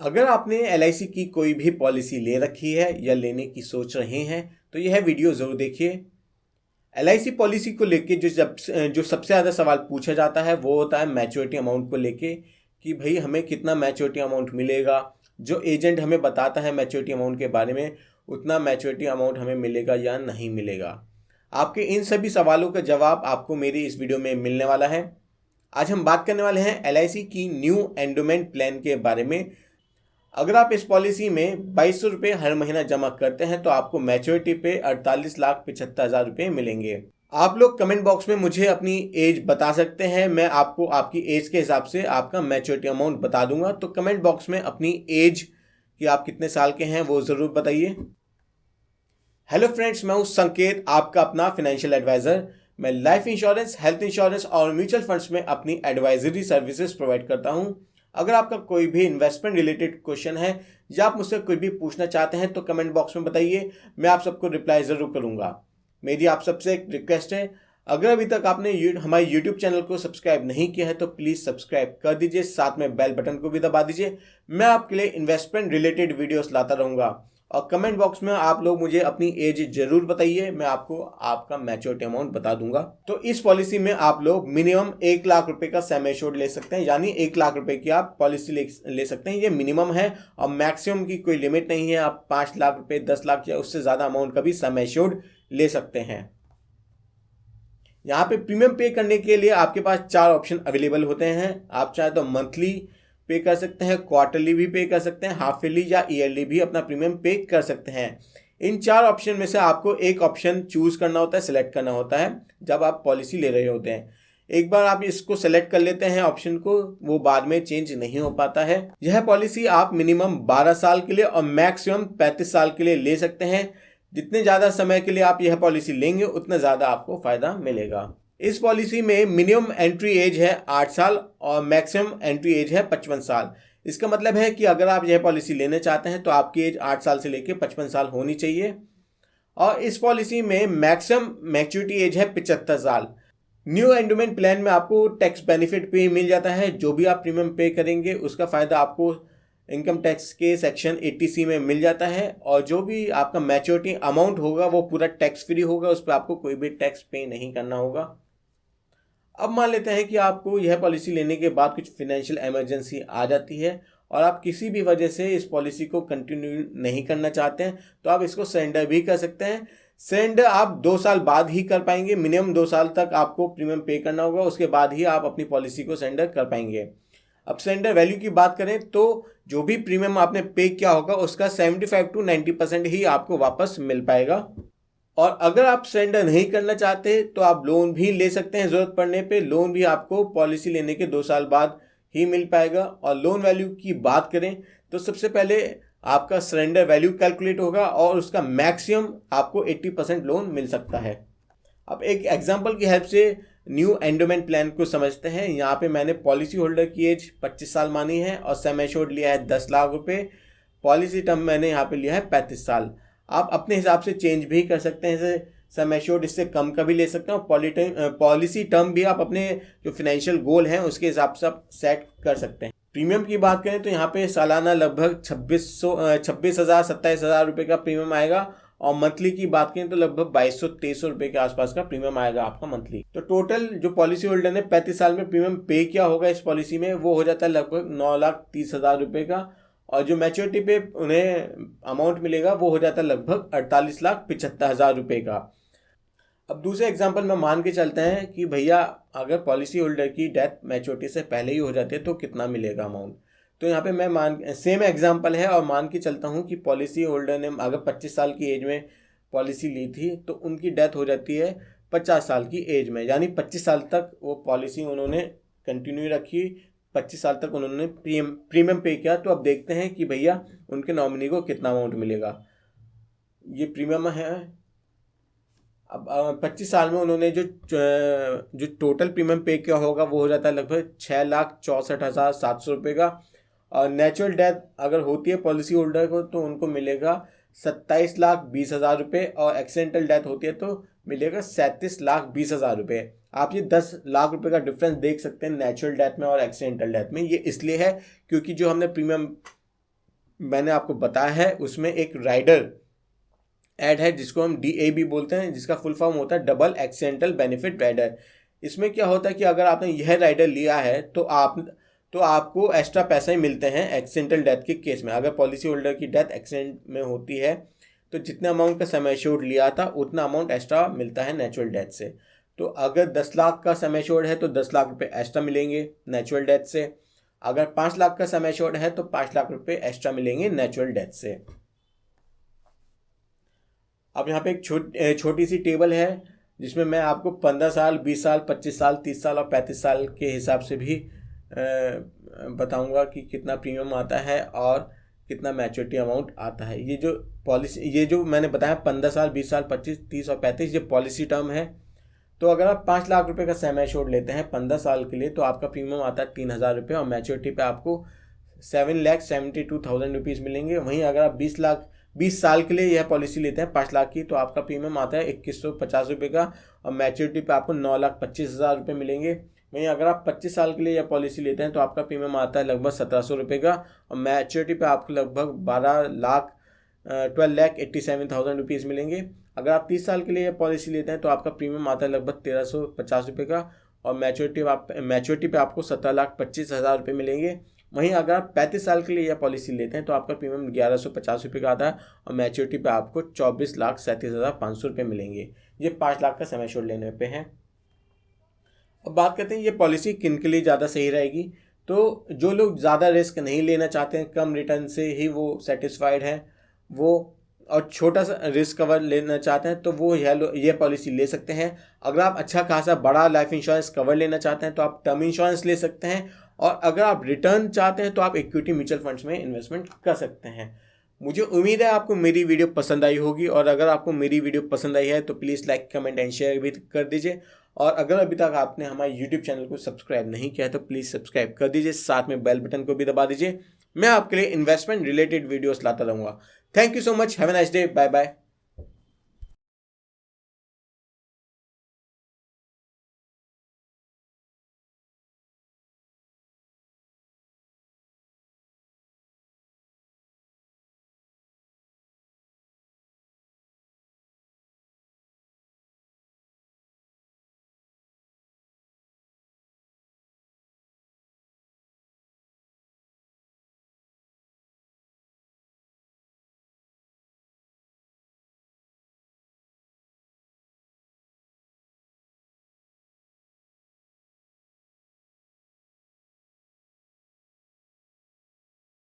अगर आपने एलआईसी की कोई भी पॉलिसी ले रखी है या लेने की सोच रहे हैं तो यह वीडियो ज़रूर देखिए। एलआईसी पॉलिसी को लेके जो सबसे ज़्यादा सवाल पूछा जाता है वो होता है मैच्योरिटी अमाउंट को लेके कि भाई हमें कितना मैच्योरिटी अमाउंट मिलेगा। जो एजेंट हमें बताता है मैच्योरिटी अमाउंट के बारे में उतना मैच्योरिटी अमाउंट हमें मिलेगा या नहीं मिलेगा। आपके इन सभी सवालों का जवाब आपको मेरी इस वीडियो में मिलने वाला है। आज हम बात करने वाले हैं एलआईसी की न्यू एंडोमेंट प्लान के बारे में। अगर आप इस पॉलिसी में 2200 रुपये हर महीना जमा करते हैं तो आपको मैच्योरिटी पे 48,75,000 रुपये मिलेंगे। आप लोग कमेंट बॉक्स में मुझे अपनी एज बता सकते हैं, मैं आपको आपकी एज के हिसाब से आपका मैच्योरिटी अमाउंट बता दूंगा। तो कमेंट बॉक्स में अपनी एज कि आप कितने साल के हैं वो ज़रूर बताइए। हेलो फ्रेंड्स, मैं हूं संकेत, आपका अपना फाइनेंशियल एडवाइज़र। मैं लाइफ इंश्योरेंस, हेल्थ इंश्योरेंस और म्यूचुअल फंड्स में अपनी एडवाइजरी सर्विसेज प्रोवाइड करता हूं। अगर आपका कोई भी इन्वेस्टमेंट रिलेटेड क्वेश्चन है या आप मुझसे कोई भी पूछना चाहते हैं तो कमेंट बॉक्स में बताइए, मैं आप सबको रिप्लाई ज़रूर करूंगा। मेरी आप सबसे एक रिक्वेस्ट है, अगर अभी तक आपने हमारे यूट्यूब चैनल को सब्सक्राइब नहीं किया है तो प्लीज़ सब्सक्राइब कर दीजिए, साथ में बेल बटन को भी दबा दीजिए। मैं आपके लिए इन्वेस्टमेंट रिलेटेड वीडियोस लाता रहूँगा। और कमेंट बॉक्स में आप लोग मुझे अपनी एज जरूर बताइए, मैं आपको आपका मैच्योरिटी अमाउंट बता दूंगा। तो इस पॉलिसी में आप लोग मिनिमम 1 लाख रुपए का सम एश्योर्ड ले सकते हैं, यानी 1 लाख रुपए की आप पॉलिसी ले सकते हैं। ये मिनिमम है और मैक्सिमम की कोई लिमिट नहीं है। आप 5 लाख रुपए, 10 लाख या उससे ज़्यादा अमाउंट का भी सम एश्योर्ड ले सकते हैं। यहाँ पे प्रीमियम पे करने के लिए आपके पास 4 ऑप्शन अवेलेबल होते हैं। आप चाहे तो मंथली पे कर सकते हैं, क्वार्टरली भी पे कर सकते हैं, हाफ ईयरली या ईयरली भी अपना प्रीमियम पे कर सकते हैं। इन 4 ऑप्शन में से आपको एक ऑप्शन चूज करना होता है, सिलेक्ट करना होता है जब आप पॉलिसी ले रहे होते हैं। एक बार आप इसको सेलेक्ट कर लेते हैं ऑप्शन को, वो बाद में चेंज नहीं हो पाता है। यह पॉलिसी आप मिनिमम 12 साल के लिए और मैक्सिमम 35 साल के लिए ले सकते हैं। जितने ज़्यादा समय के लिए आप यह पॉलिसी लेंगे उतना ज़्यादा आपको फ़ायदा मिलेगा। इस पॉलिसी में मिनिमम एंट्री एज है 8 साल और मैक्सिमम एंट्री एज है 55 साल। इसका मतलब है कि अगर आप यह पॉलिसी लेना चाहते हैं तो आपकी एज 8 साल से लेकर 55 साल होनी चाहिए। और इस पॉलिसी में मैक्सिमम मैच्योरिटी एज है 75 साल। न्यू एंडोमेंट प्लान में आपको टैक्स बेनिफिट भी मिल जाता है। जो भी आप प्रीमियम पे करेंगे उसका फ़ायदा आपको इनकम टैक्स के सेक्शन 80C में मिल जाता है। और जो भी आपका मैच्योरिटी अमाउंट होगा वो पूरा टैक्स फ्री होगा, उस पर आपको कोई भी टैक्स पे नहीं करना होगा। अब मान लेते हैं कि आपको यह पॉलिसी लेने के बाद कुछ फाइनेंशियल इमरजेंसी आ जाती है और आप किसी भी वजह से इस पॉलिसी को कंटिन्यू नहीं करना चाहते हैं तो आप इसको सरेंडर भी कर सकते हैं। सरेंडर आप 2 साल बाद ही कर पाएंगे। मिनिमम 2 साल तक आपको प्रीमियम पे करना होगा, उसके बाद ही आप अपनी पॉलिसी को सरेंडर कर पाएंगे। अब सरेंडर वैल्यू की बात करें तो जो भी प्रीमियम आपने पे किया होगा उसका 75 to 90% ही आपको वापस मिल पाएगा। और अगर आप सरेंडर नहीं करना चाहते तो आप लोन भी ले सकते हैं। ज़रूरत पड़ने पे लोन भी आपको पॉलिसी लेने के 2 साल बाद ही मिल पाएगा। और लोन वैल्यू की बात करें तो सबसे पहले आपका सरेंडर वैल्यू कैलकुलेट होगा और उसका मैक्सिमम आपको 80% लोन मिल सकता है। अब एक एग्जांपल की हेल्प से न्यू एंडोमेंट प्लान को समझते हैं। यहाँ पे मैंने पॉलिसी होल्डर की एज 25 साल मानी है और सम एश्योर्ड लिया है 10 लाख रुपए। पॉलिसी टर्म मैंने यहाँ पे लिया है 35 साल। आप अपने हिसाब से चेंज भी कर सकते हैं, जैसे सम एश्योर्ड इससे कम का भी ले सकते हैं और पॉलिसी टर्म भी आप अपने जो फाइनेंशियल गोल हैं उसके हिसाब से आप सेट कर सकते हैं। प्रीमियम की बात करें तो यहाँ पे सालाना लगभग 27,000 रुपये का प्रीमियम आएगा और मंथली की बात करें तो लगभग 2200-2300 रुपये के आसपास का प्रीमियम आएगा आपका मंथली। तो टोटल जो पॉलिसी होल्डर ने 35 साल में प्रीमियम पे किया होगा इस पॉलिसी में वो हो जाता है लगभग 9,30,000 रुपये का। और जो मैच्योरिटी पे उन्हें अमाउंट मिलेगा वो हो जाता है लगभग 48,75,000 रुपये का। अब दूसरे एग्जांपल में मान के चलते हैं कि भैया अगर पॉलिसी होल्डर की डेथ मैच्योरिटी से पहले ही हो जाती है तो कितना मिलेगा अमाउंट। तो यहाँ पे मैं सेम एग्जांपल है और मान के चलता हूँ कि पॉलिसी होल्डर ने अगर 25 साल की एज में पॉलिसी ली थी तो उनकी डेथ हो जाती है 50 साल की एज में, यानी 25 साल तक वो पॉलिसी उन्होंने कंटिन्यू रखी। 25 साल तक उन्होंने प्रीमियम पे किया। तो अब देखते हैं कि भैया उनके नॉमिनी को कितना अमाउंट मिलेगा। ये प्रीमियम है। अब 25 साल में उन्होंने जो टोटल प्रीमियम पे किया होगा वो हो जाता है लगभग 6,64,700 रुपये का। और नेचुरल डेथ अगर होती है पॉलिसी होल्डर को तो उनको मिलेगा 27,20,000 रुपये और एक्सीडेंटल डेथ होती है तो मिलेगा 37,20,000 रुपये। आप ये 10 लाख रुपए का डिफरेंस देख सकते हैं नेचुरल डेथ में और एक्सीडेंटल डेथ में। ये इसलिए है क्योंकि जो हमने प्रीमियम मैंने आपको बताया है उसमें एक राइडर ऐड है जिसको हम DAB बोलते हैं, जिसका फुल फॉर्म होता है डबल एक्सीडेंटल बेनिफिट राइडर। इसमें क्या होता है कि अगर आपने यह राइडर लिया है तो आपको एक्स्ट्रा पैसे मिलते हैं एक्सीडेंटल डेथ के केस में। अगर पॉलिसी होल्डर की डेथ एक्सीडेंट में होती है तो जितना अमाउंट का सम एश्योर्ड लिया था उतना अमाउंट एक्स्ट्रा मिलता है नेचुरल डेथ से। तो अगर 10 लाख का सम एश्योर्ड है तो 10 लाख रुपए एक्स्ट्रा मिलेंगे नेचुरल डेथ से। अगर 5 लाख का सम एश्योर्ड है तो 5 लाख रुपए एक्स्ट्रा मिलेंगे नेचुरल डेथ से। अब यहाँ पे एक छोटी सी टेबल है जिसमें मैं आपको 15 साल, 20 साल, 25 साल, 30 साल और 35 साल के हिसाब से भी बताऊंगा कि कितना प्रीमियम आता है और कितना मैच्योरिटी अमाउंट आता है। ये जो मैंने बताया 15 साल, 20 साल, 25, 30 और 35, ये पॉलिसी टर्म है। तो अगर आप 5 लाख रुपए का सम एश्योर्ड लेते हैं 15 साल के लिए तो आपका प्रीमियम आता है 3,000 रुपये और मैच्योरिटी पे आपको 7,72,000 रुपीज़ मिलेंगे। वहीं अगर आप 20 साल के लिए यह पॉलिसी लेते हैं 5 लाख की तो आपका प्रीमियम आता है 2,150 रुपये का और मैच्योरिटी पे आपको 9,25,000 रुपये मिलेंगे। वहीं अगर आप 25 साल के लिए यह पॉलिसी लेते हैं तो आपका प्रीमियम आता है लगभग 1,700 रुपये का और मैच्योरिटी पे आपको लगभग 12,87,000 रुपीज़ मिलेंगे। अगर आप 30 साल के लिए यह पॉलिसी लेते हैं तो आपका प्रीमियम आता है लगभग 1,350 रुपये का और मैच्योरिटी पे आपको 17,25,000 रुपये मिलेंगे। वहीं अगर आप 35 साल के लिए यह पॉलिसी लेते हैं तो आपका प्रीमियम 1,150 रुपये का आता है और मैच्योरिटी पे आपको 24,37,500 रुपये मिलेंगे। ये 5 लाख का सम एश्योर्ड लेने पे है। अब बात करते हैं ये पॉलिसी किन के लिए ज़्यादा सही रहेगी। तो जो लोग ज़्यादा रिस्क नहीं लेना चाहते हैं, कम रिटर्न से ही वो सेटिस्फाइड हैं, वो और छोटा सा रिस्क कवर लेना चाहते हैं तो वो ये पॉलिसी ले सकते हैं। अगर आप अच्छा खासा बड़ा लाइफ इंश्योरेंस कवर लेना चाहते हैं तो आप टर्म इंश्योरेंस ले सकते हैं और अगर आप रिटर्न चाहते हैं तो आप इक्विटी म्यूचुअल फंड्स में इन्वेस्टमेंट कर सकते हैं। मुझे उम्मीद है आपको मेरी वीडियो पसंद आई होगी और अगर आपको मेरी वीडियो पसंद आई है तो please like, comment and share भी कर दीजिए। और अगर अभी तक आपने हमारे यूट्यूब चैनल को सब्सक्राइब नहीं किया है तो प्लीज़ सब्सक्राइब कर दीजिए, साथ में बेल बटन को भी दबा दीजिए। मैं आपके लिए इन्वेस्टमेंट रिलेटेड वीडियोस लाता रहूँगा। Thank you so much, have a nice day, bye bye.